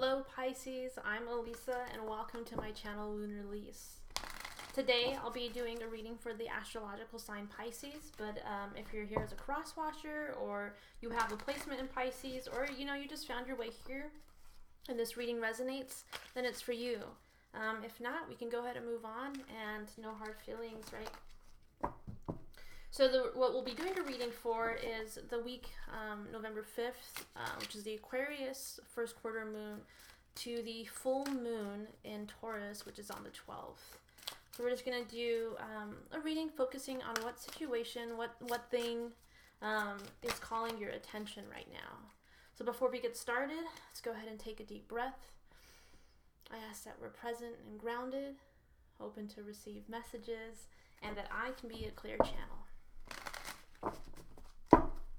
Hello Pisces, I'm Elisa and welcome to my channel Lunar-Lise. Today I'll be doing a reading for the astrological sign Pisces, but if you're here as a cross-watcher or you have a placement in Pisces or you just found your way here and this reading resonates, then it's for you. If not, we can go ahead and move on and no hard feelings, right? So what we'll be doing a reading for is the week November 5th, which is the Aquarius first quarter moon, to the full moon in Taurus, which is on the 12th. So we're just going to do a reading focusing on what situation, what thing is calling your attention right now. So before we get started, let's go ahead and take a deep breath. I ask that we're present and grounded, open to receive messages, and that I can be a clear channel.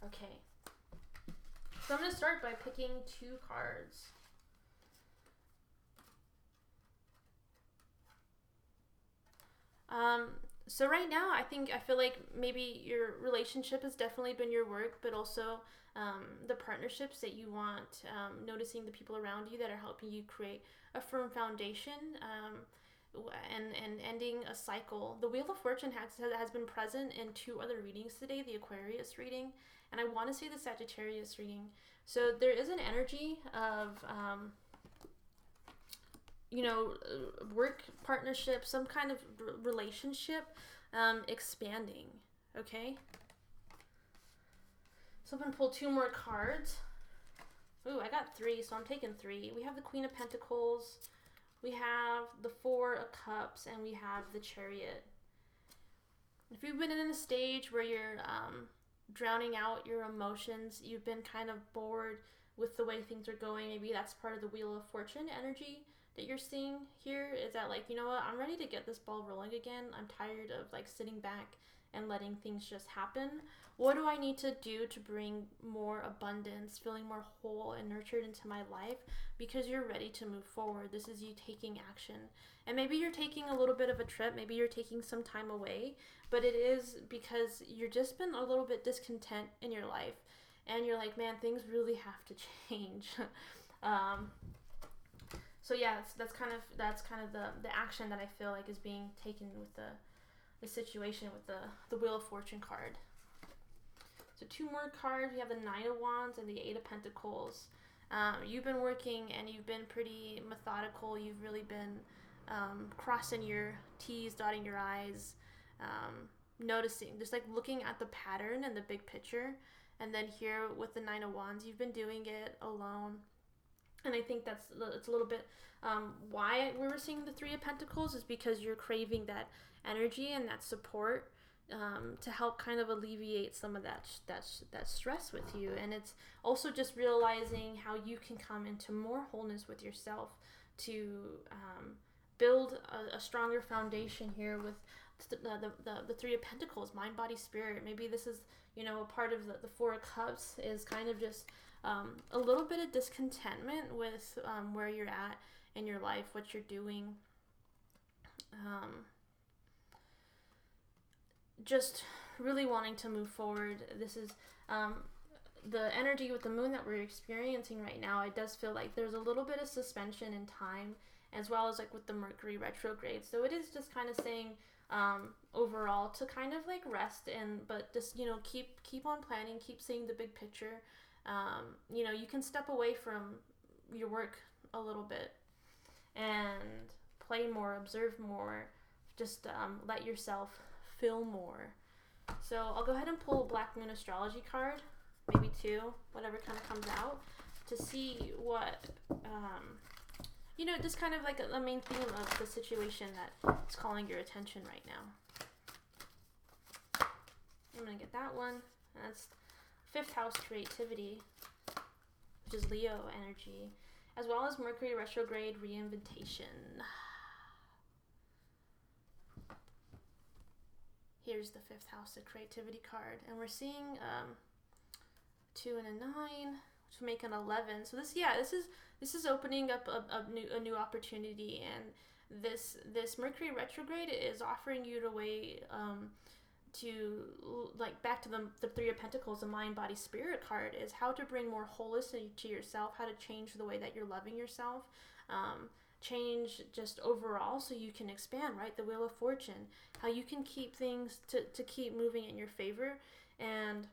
Okay, so I'm going to start by picking two cards. So right now, I feel like maybe your relationship has definitely been your work, but also the partnerships that you want, noticing the people around you that are helping you create a firm foundation, and ending a cycle. The Wheel of Fortune has been present in two other readings today, the Aquarius reading, and I want to say the Sagittarius reading. So there is an energy of, work, partnership, some kind of relationship expanding, okay? So I'm going to pull two more cards. Ooh, I got three, so I'm taking three. We have the Queen of Pentacles, we have the Four of Cups, and we have the Chariot. If you've been in a stage where you're drowning out your emotions, you've been kind of bored with the way things are going, maybe that's part of the Wheel of Fortune energy that you're seeing here, is that like, you know what, I'm ready to get this ball rolling again. I'm tired of like sitting back and letting things just happen. What do I need to do to bring more abundance, feeling more whole and nurtured into my life? Because you're ready to move forward. This is you taking action. And maybe you're taking a little bit of a trip, maybe you're taking some time away, but it is because you're just been a little bit discontent in your life. And you're like, man, things really have to change. So yeah, that's kind of the action that I feel like is being taken with the situation with the Wheel of Fortune card. So two more cards. We have the Nine of Wands and the Eight of Pentacles. You've been working and you've been pretty methodical. You've really been crossing your T's, dotting your I's, noticing, just like looking at the pattern and the big picture. And then here with the Nine of Wands, you've been doing it alone. And I think it's a little bit why we were seeing the Three of Pentacles is because you're craving that energy and that support to help kind of alleviate some of that stress with you. And it's also just realizing how you can come into more wholeness with yourself to build a stronger foundation here with the Three of Pentacles, mind, body, spirit. Maybe this is, a part of the Four of Cups is kind of just a little bit of discontentment with where you're at in your life, what you're doing. Just really wanting to move forward. This is the energy with the moon that we're experiencing right now. It does feel like there's a little bit of suspension in time, as well as like with the Mercury retrograde. So it is just kind of saying overall to kind of like rest but just keep on planning, keep seeing the big picture. You can step away from your work a little bit and play more, observe more, just let yourself feel more. So I'll go ahead and pull a Black Moon astrology card, maybe two, whatever kind of comes out, to see what, just kind of like a main theme of the situation that is calling your attention right now. I'm going to get that one. That's 5th house creativity, which is Leo energy, as well as Mercury retrograde reinvitation. Here's the 5th house, the creativity card, and we're seeing 2 and a 9, which will make an 11. So this is opening up a new opportunity, and this Mercury retrograde is offering you like back to the Three of Pentacles, the mind, body, spirit card, is how to bring more wholeness to yourself, how to change the way that you're loving yourself, change just overall so you can expand, right? The Wheel of Fortune, how you can keep things to keep moving in your favor. And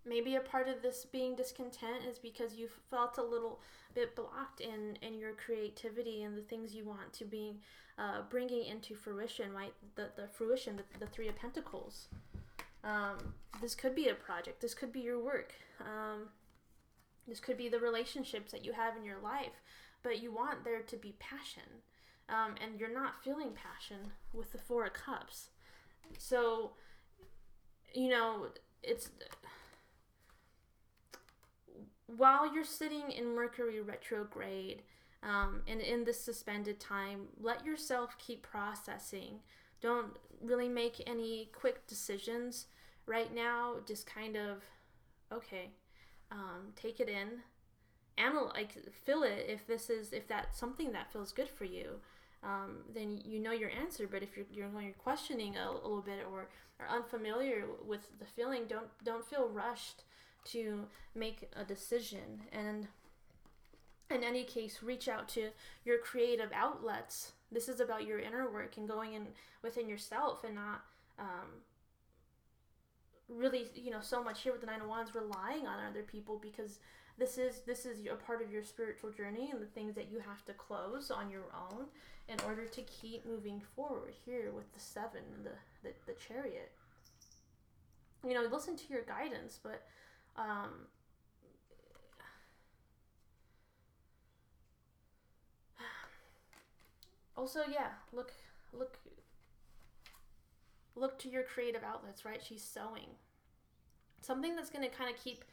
maybe a part of this being discontent is because you felt a little bit blocked in your creativity and the things you want to be bringing into fruition, right? The fruition, the Three of Pentacles. This could be a project. This could be your work. This could be the relationships that you have in your life, but you want there to be passion. And you're not feeling passion with the Four of Cups. So, it's... While you're sitting in Mercury retrograde, and in this suspended time, let yourself keep processing. Don't really make any quick decisions right now. Just kind of, okay, take it in, feel it. If that's something that feels good for you, then you know your answer. But if you're questioning a little bit or unfamiliar with the feeling, don't feel rushed to make a decision. And in any case, reach out to your creative outlets. This is about your inner work and going in within yourself, and not really, so much here with the Nine of Wands relying on other people, because this is a part of your spiritual journey and the things that you have to close on your own in order to keep moving forward. Here with the Seven and the Chariot, listen to your guidance, but also, yeah, look to your creative outlets, right? She's sewing. Something that's going to kind of keep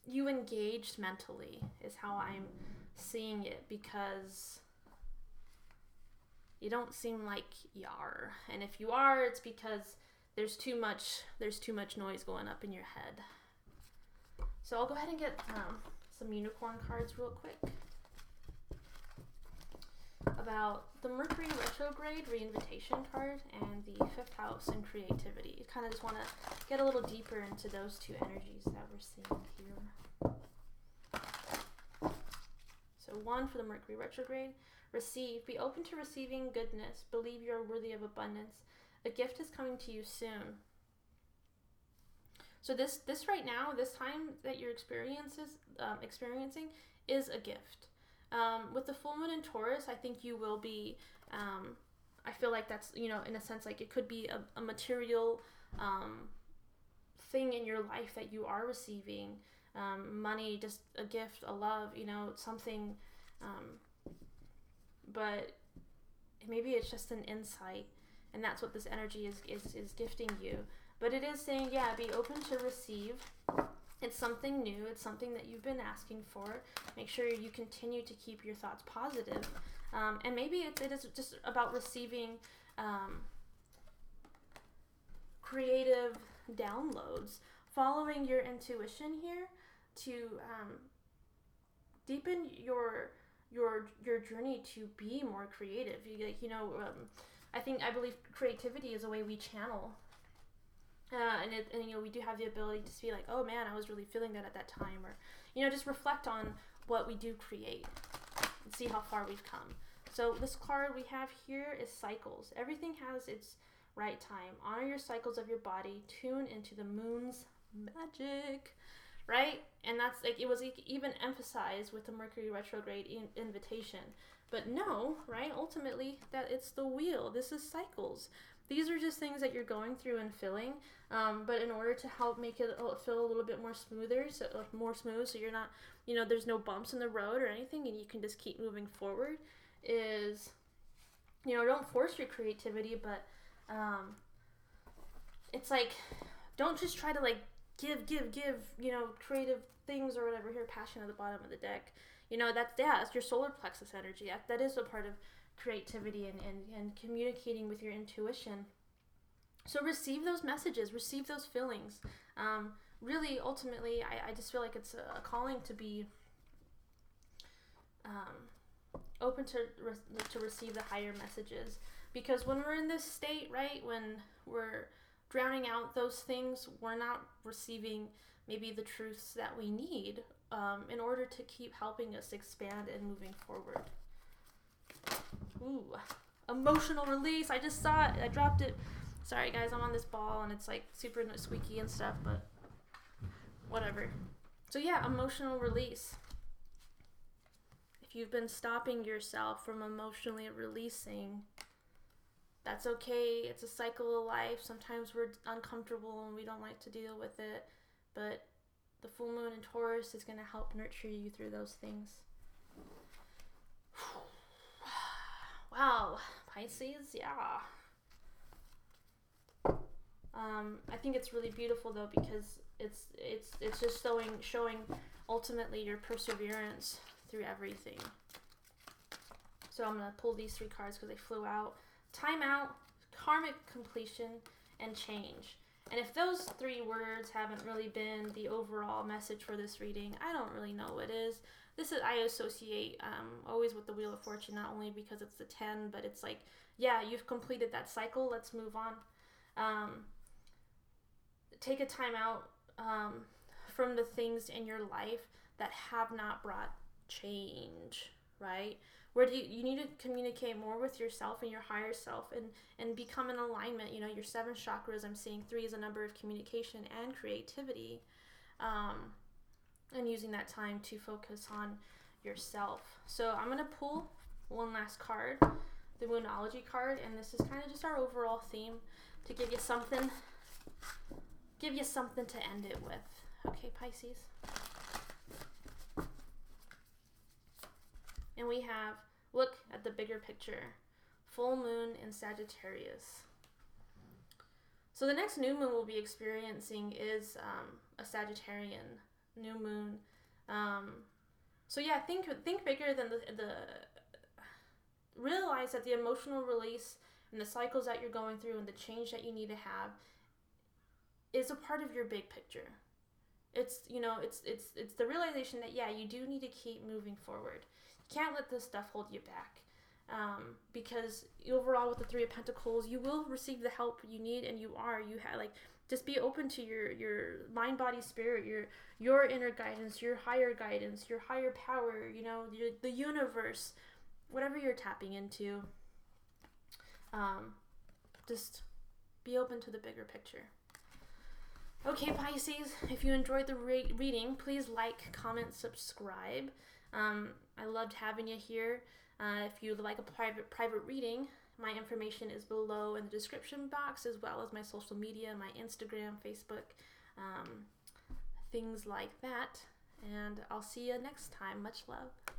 you engaged mentally is how I'm seeing it, because you don't seem like you are. And if you are, it's because there's too much noise going up in your head. So I'll go ahead and get some unicorn cards real quick about the Mercury retrograde reinvitation card and the fifth house and creativity. You kind of just want to get a little deeper into those two energies that we're seeing here. So 1 for the Mercury retrograde, receive, be open to receiving goodness, believe you are worthy of abundance. A gift is coming to you soon. So this right now, this time that you're experiencing is a gift. With the full moon in Taurus, I think you will be, I feel like that's, in a sense, like it could be a material thing in your life that you are receiving. Money, just a gift, a love, something, but maybe it's just an insight. And that's what this energy is gifting you. But it is saying, yeah, be open to receive. It's something new. It's something that you've been asking for. Make sure you continue to keep your thoughts positive. And maybe it is just about receiving creative downloads. Following your intuition here to deepen your journey to be more creative. I believe creativity is a way we channel, and we do have the ability to be like, oh man, I was really feeling that at that time, or just reflect on what we do create and see how far we've come. So this card we have here is cycles. Everything has its right time. Honor your cycles of your body. Tune into the moon's magic, right? And that's like, it was even emphasized with the Mercury retrograde invitation. But no, right? Ultimately, that it's the wheel. This is cycles. These are just things that you're going through and feeling. But in order to help make it feel a little bit more smoother, so you're not, there's no bumps in the road or anything, and you can just keep moving forward, is, don't force your creativity, but it's like, don't just try to like give, creative things or whatever. Here, passion at the bottom of the deck. It's your solar plexus energy. That is a part of creativity and communicating with your intuition. So receive those messages, receive those feelings. Really, ultimately, I just feel like it's a calling to be open to receive the higher messages. Because when we're in this state, right, when we're drowning out those things, we're not receiving maybe the truths that we need in order to keep helping us expand and moving forward. Ooh, emotional release. I just saw it. I dropped it. Sorry, guys, I'm on this ball and it's like super squeaky and stuff, but whatever. So yeah, emotional release. If you've been stopping yourself from emotionally releasing, that's okay. It's a cycle of life. Sometimes we're uncomfortable and we don't like to deal with it, but the full moon in Taurus is going to help nurture you through those things. Wow, Pisces, yeah. I think it's really beautiful though, because it's just showing ultimately your perseverance through everything. So I'm gonna pull these 3 cards because they flew out. Time out, karmic completion, and change. And if those 3 words haven't really been the overall message for this reading, I don't really know what is. I associate always with the Wheel of Fortune, not only because it's the 10, but it's like, yeah, you've completed that cycle. Let's move on. Take a time out from the things in your life that have not brought change, right? Where you need to communicate more with yourself and your higher self and become in alignment. You know, your 7 chakras, I'm seeing 3 is a number of communication and creativity. And using that time to focus on yourself. So I'm going to pull one last card, the Moonology card, and this is kind of just our overall theme to give you something to end it with. Okay, Pisces. And we have, look at the bigger picture, full moon in Sagittarius. So the next new moon we'll be experiencing is a Sagittarian new moon. So yeah, think bigger than the realize that the emotional release and the cycles that you're going through and the change that you need to have is a part of your big picture. It's, you know, it's the realization that, yeah, you do need to keep moving forward. You can't let this stuff hold you back. Because overall with the 3 of Pentacles, you will receive the help you need, and you have, like, just be open to your mind, body, spirit, your inner guidance, your higher power, you know, the universe, whatever you're tapping into. Just be open to the bigger picture. Okay, Pisces, if you enjoyed the reading, please like, comment, subscribe. I loved having you here. If you'd like a private reading, my information is below in the description box, as well as my social media, my Instagram, Facebook, things like that. And I'll see you next time. Much love.